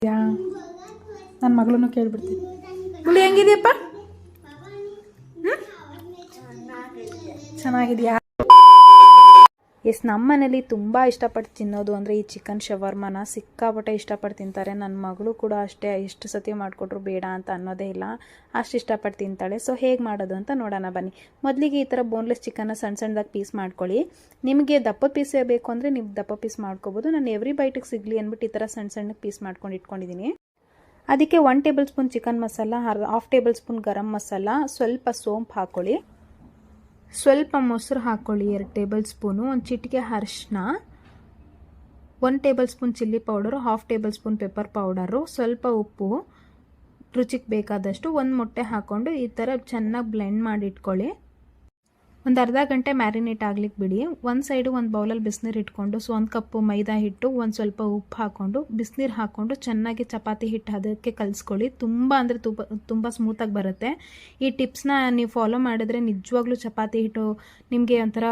ನನ್ನ ಮಗಳನ್ನು ಕೇಳ್ಬಿಡ್ತೀನಿ. ಹುಳಿ ಹೆಂಗಿದೆಯಪ್ಪ? ಚೆನ್ನಾಗಿದೆಯಾ? ಎಸ್, ನಮ್ಮ ಮನೇಲಿ ತುಂಬ ಇಷ್ಟಪಟ್ಟು ತಿನ್ನೋದು ಅಂದರೆ ಈ ಚಿಕನ್ ಶವರ್ಮನ ಸಿಕ್ಕಾಪಟ್ಟೆ ಇಷ್ಟಪಟ್ಟು ತಿಂತಾರೆ. ನನ್ನ ಮಗಳು ಕೂಡ ಅಷ್ಟೇ, ಎಷ್ಟು ಸತಿ ಮಾಡಿಕೊಟ್ರು ಬೇಡ ಅಂತ ಅನ್ನೋದೇ ಇಲ್ಲ, ಅಷ್ಟು ಇಷ್ಟಪಟ್ಟು ತಿಂತಾಳೆ. ಸೊ ಹೇಗೆ ಮಾಡೋದು ಅಂತ ನೋಡೋಣ ಬನ್ನಿ. ಮೊದಲಿಗೆ ಈ ಥರ ಬೋನ್ಲೆಸ್ ಚಿಕನ್ನ ಸಣ್ಣ ಸಣ್ಣದಾಗಿ ಪೀಸ್ ಮಾಡ್ಕೊಳ್ಳಿ. ನಿಮಗೆ ದಪ್ಪ ಪೀಸೇ ಬೇಕು ಅಂದರೆ ನೀವು ದಪ್ಪ ಪೀಸ್ ಮಾಡ್ಕೋಬೋದು. ನಾನು ಎವ್ರಿ ಬೈಟಿಗೆ ಸಿಗಲಿ ಅಂದ್ಬಿಟ್ಟು ಈ ಥರ ಸಣ್ಣ ಸಣ್ಣಗೆ ಪೀಸ್ ಮಾಡ್ಕೊಂಡು ಇಟ್ಕೊಂಡಿದ್ದೀನಿ. ಅದಕ್ಕೆ 1 tablespoon chicken masala, 1/2 tablespoon garam masala, ಸ್ವಲ್ಪ ಸೋಂಪು ಹಾಕ್ಕೊಳ್ಳಿ, ಸ್ವಲ್ಪ ಮೊಸರು ಹಾಕ್ಕೊಳ್ಳಿ 2 ಟೇಬಲ್ ಸ್ಪೂನು, ಒಂದು ಚಿಟಿಕೆ ಅರಿಶಿನ, 1 table spoon chilli powder, 1/2 table spoon pepper powder, ಸ್ವಲ್ಪ ಉಪ್ಪು, ರುಚಿಗೆ ಬೇಕಾದಷ್ಟು, 1 ಮೊಟ್ಟೆ ಹಾಕ್ಕೊಂಡು ಈ ಥರ ಚೆನ್ನಾಗಿ ಬ್ಲೆಂಡ್ ಮಾಡಿ ಇಟ್ಕೊಳ್ಳಿ. ಒಂದು ಅರ್ಧ ಗಂಟೆ ಮ್ಯಾರಿನೇಟ್ ಆಗ್ಲಿಕ್ಕೆ ಬಿಡಿ. ಒಂದು ಸೈಡು ಒಂದು ಬೌಲಲ್ಲಿ ಬಿಸಿನೀರು ಇಟ್ಕೊಂಡು 1 ಕಪ್ಪು ಮೈದಾ ಹಿಟ್ಟು, ಒಂದು ಸ್ವಲ್ಪ ಉಪ್ಪು ಹಾಕ್ಕೊಂಡು ಬಿಸಿನೀರು ಹಾಕ್ಕೊಂಡು ಚೆನ್ನಾಗಿ ಚಪಾತಿ ಹಿಟ್ಟು ಅದಕ್ಕೆ ಕಲಿಸ್ಕೊಳ್ಳಿ. ತುಂಬ ಅಂದರೆ ತುಂಬ ಸ್ಮೂತಾಗಿ ಬರುತ್ತೆ. ಈ ಟಿಪ್ಸ್ನ ನೀವು ಫಾಲೋ ಮಾಡಿದ್ರೆ ನಿಜವಾಗ್ಲೂ ಚಪಾತಿ ಹಿಟ್ಟು ನಿಮಗೆ ಒಂಥರ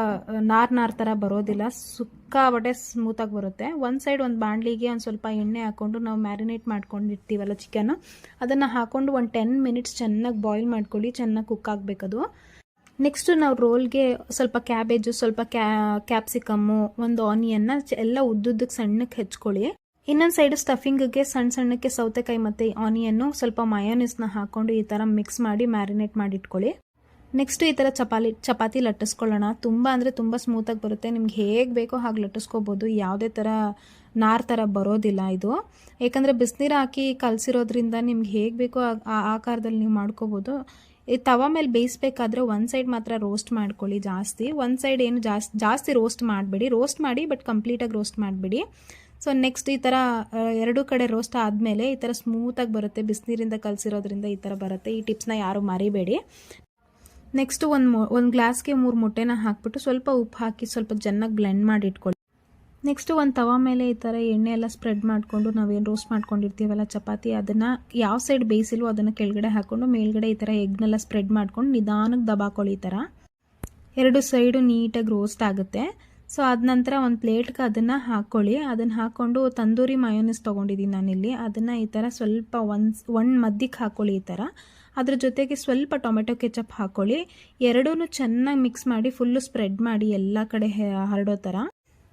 ನಾರ್ ಥರ ಬರೋದಿಲ್ಲ, ಸಿಕ್ಕಾಪಟ್ಟೆ ಸ್ಮೂತಾಗಿ ಬರುತ್ತೆ. ಒಂದು ಸೈಡ್ ಒಂದು ಬಾಣಲಿಗೆ ಒಂದು ಸ್ವಲ್ಪ ಎಣ್ಣೆ ಹಾಕ್ಕೊಂಡು ನಾವು ಮ್ಯಾರಿನೇಟ್ ಮಾಡ್ಕೊಂಡಿರ್ತೀವಲ್ಲ ಚಿಕನ್, ಅದನ್ನು ಹಾಕ್ಕೊಂಡು ಒಂದು 10 ಮಿನಿಟ್ಸ್ ಚೆನ್ನಾಗಿ ಬಾಯ್ಲ್ ಮಾಡ್ಕೊಳ್ಳಿ. ಚೆನ್ನಾಗಿ ಕುಕ್ ಆಗಬೇಕದು. ನೆಕ್ಸ್ಟು ನಾವು ರೋಲ್ಗೆ ಸ್ವಲ್ಪ ಕ್ಯಾಬೇಜು, ಸ್ವಲ್ಪ ಕ್ಯಾಪ್ಸಿಕಮ್ಮು, ಒಂದು ಆನಿಯನ್ನ ಎಲ್ಲ ಉದ್ದುದ್ದಕ್ಕೆ ಸಣ್ಣಕ್ಕೆ ಹೆಚ್ಕೊಳ್ಳಿ. ಇನ್ನೊಂದು ಸೈಡು ಸ್ಟಫಿಂಗ್ಗೆ ಸಣ್ಣ ಸಣ್ಣಕ್ಕೆ ಸೌತೆಕಾಯಿ ಮತ್ತು ಆನಿಯನ್ನು ಸ್ವಲ್ಪ ಮಯೋನೀಸ್ನ ಹಾಕ್ಕೊಂಡು ಈ ಥರ ಮಿಕ್ಸ್ ಮಾಡಿ ಮ್ಯಾರಿನೇಟ್ ಮಾಡಿಟ್ಕೊಳ್ಳಿ. ನೆಕ್ಸ್ಟು ಈ ಥರ ಚಪಾತಿ ಲಟ್ಟಿಸ್ಕೊಳ್ಳೋಣ. ತುಂಬ ಅಂದರೆ ತುಂಬ ಸ್ಮೂತಾಗಿ ಬರುತ್ತೆ. ನಿಮ್ಗೆ ಹೇಗೆ ಬೇಕೋ ಹಾಗೆ ಲಟ್ಟಿಸ್ಕೋಬೋದು, ಯಾವುದೇ ಥರ ನಾರ್ ಥರ ಬರೋದಿಲ್ಲ ಇದು. ಯಾಕಂದರೆ ಬಿಸಿನೀರು ಹಾಕಿ ಕಲಸಿರೋದ್ರಿಂದ ನಿಮ್ಗೆ ಹೇಗೆ ಬೇಕೋ ಆ ಆಕಾರದಲ್ಲಿ ನೀವು ಮಾಡ್ಕೋಬೋದು. ಈ ತವ ಮೇಲೆ ಬೇಯಿಸ್ಬೇಕಾದ್ರೆ ಒಂದು ಸೈಡ್ ಮಾತ್ರ ರೋಸ್ಟ್ ಮಾಡ್ಕೊಳ್ಳಿ ಜಾಸ್ತಿ. ಒಂದು ಸೈಡ್ ಏನು ಜಾಸ್ತಿ ರೋಸ್ಟ್ ಮಾಡಬೇಡಿ. ರೋಸ್ಟ್ ಮಾಡಿ ಬಟ್ ಕಂಪ್ಲೀಟಾಗಿ ರೋಸ್ಟ್ ಮಾಡಬೇಡಿ. ಸೊ ನೆಕ್ಸ್ಟ್ ಈ ಥರ 2 ಕಡೆ ರೋಸ್ಟ್ ಆದಮೇಲೆ ಈ ಥರ ಸ್ಮೂತಾಗಿ ಬರುತ್ತೆ. ಬಿಸಿನೀರಿಂದ ಕಲಸಿರೋದ್ರಿಂದ ಈ ಥರ ಬರುತ್ತೆ. ಈ ಟಿಪ್ಸ್ನ ಯಾರು ಮರಿಬೇಡಿ. ನೆಕ್ಸ್ಟು ಒಂದು ಗ್ಲಾಸ್ಗೆ 3 ಮೊಟ್ಟೆನ ಹಾಕ್ಬಿಟ್ಟು ಸ್ವಲ್ಪ ಉಪ್ಪು ಹಾಕಿ ಸ್ವಲ್ಪ ಚೆನ್ನಾಗಿ ಬ್ಲೆಂಡ್ ಮಾಡಿ ಇಟ್ಕೊಳ್ಳಿ. ನೆಕ್ಸ್ಟು ಒಂದು ತವ ಮೇಲೆ ಈ ಥರ ಎಣ್ಣೆ ಎಲ್ಲ ಸ್ಪ್ರೆಡ್ ಮಾಡಿಕೊಂಡು ನಾವೇನು ರೋಸ್ಟ್ ಮಾಡ್ಕೊಂಡಿರ್ತೀವಲ್ಲ ಚಪಾತಿ, ಅದನ್ನು ಯಾವ ಸೈಡ್ ಬೇಯಿಸಿಲ್ವೋ ಅದನ್ನು ಕೆಳಗಡೆ ಹಾಕ್ಕೊಂಡು ಮೇಲ್ಗಡೆ ಈ ಥರ ಎಗ್ನೆಲ್ಲ ಸ್ಪ್ರೆಡ್ ಮಾಡ್ಕೊಂಡು ನಿಧಾನಕ್ಕೆ ದಬಾಕೊಳ್ಳಿ. ಈ ಥರ 2 ಸೈಡು ನೀಟಾಗಿ ರೋಸ್ಟ್ ಆಗುತ್ತೆ. ಸೊ ಅದ ನಂತರ ಒಂದು ಪ್ಲೇಟ್ಗೆ ಅದನ್ನು ಹಾಕ್ಕೊಳ್ಳಿ. ಅದನ್ನು ಹಾಕ್ಕೊಂಡು ತಂದೂರಿ ಮಯೋನೀಸ್ ತೊಗೊಂಡಿದ್ದೀನಿ ನಾನಿಲ್ಲಿ. ಅದನ್ನು ಈ ಥರ ಸ್ವಲ್ಪ ಒಂದು ಮಧ್ಯಕ್ಕೆ ಹಾಕ್ಕೊಳ್ಳಿ. ಈ ಥರ ಅದ್ರ ಜೊತೆಗೆ ಸ್ವಲ್ಪ ಟೊಮೆಟೊ ಕೆಚಪ್ ಹಾಕ್ಕೊಳ್ಳಿ. ಎರಡೂ ಚೆನ್ನಾಗಿ ಮಿಕ್ಸ್ ಮಾಡಿ ಫುಲ್ಲು ಸ್ಪ್ರೆಡ್ ಮಾಡಿ ಎಲ್ಲ ಕಡೆ ಹರಡೋ ಥರ.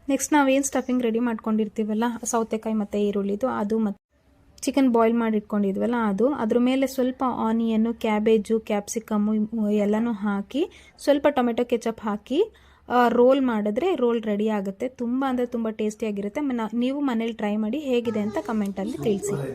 ನೆಕ್ಸ್ಟ್ ನಾವೇನು ಸ್ಟಫಿಂಗ್ ರೆಡಿ ಮಾಡ್ಕೊಂಡಿರ್ತೀವಲ್ಲ ಸೌತೆಕಾಯಿ ಮತ್ತು ಈರುಳ್ಳಿದು, ಅದು ಮತ್ತು ಚಿಕನ್ ಬಾಯ್ಲ್ ಮಾಡಿ ಇಟ್ಕೊಂಡಿದ್ವಲ್ಲ ಅದು, ಅದ್ರ ಮೇಲೆ ಸ್ವಲ್ಪ ಆನಿಯನ್ನು, ಕ್ಯಾಬೇಜು, ಕ್ಯಾಪ್ಸಿಕಮ್ಮು ಎಲ್ಲನೂ ಹಾಕಿ ಸ್ವಲ್ಪ ಟೊಮೆಟೊ ಕೆಚಪ್ ಹಾಕಿ ರೋಲ್ ಮಾಡಿದ್ರೆ ರೋಲ್ ರೆಡಿ ಆಗುತ್ತೆ. ತುಂಬ ಅಂದರೆ ತುಂಬ ಟೇಸ್ಟಿಯಾಗಿರುತ್ತೆ. ನೀವು ಮನೇಲಿ ಟ್ರೈ ಮಾಡಿ ಹೇಗಿದೆ ಅಂತ ಕಮೆಂಟಲ್ಲಿ ತಿಳಿಸಿ.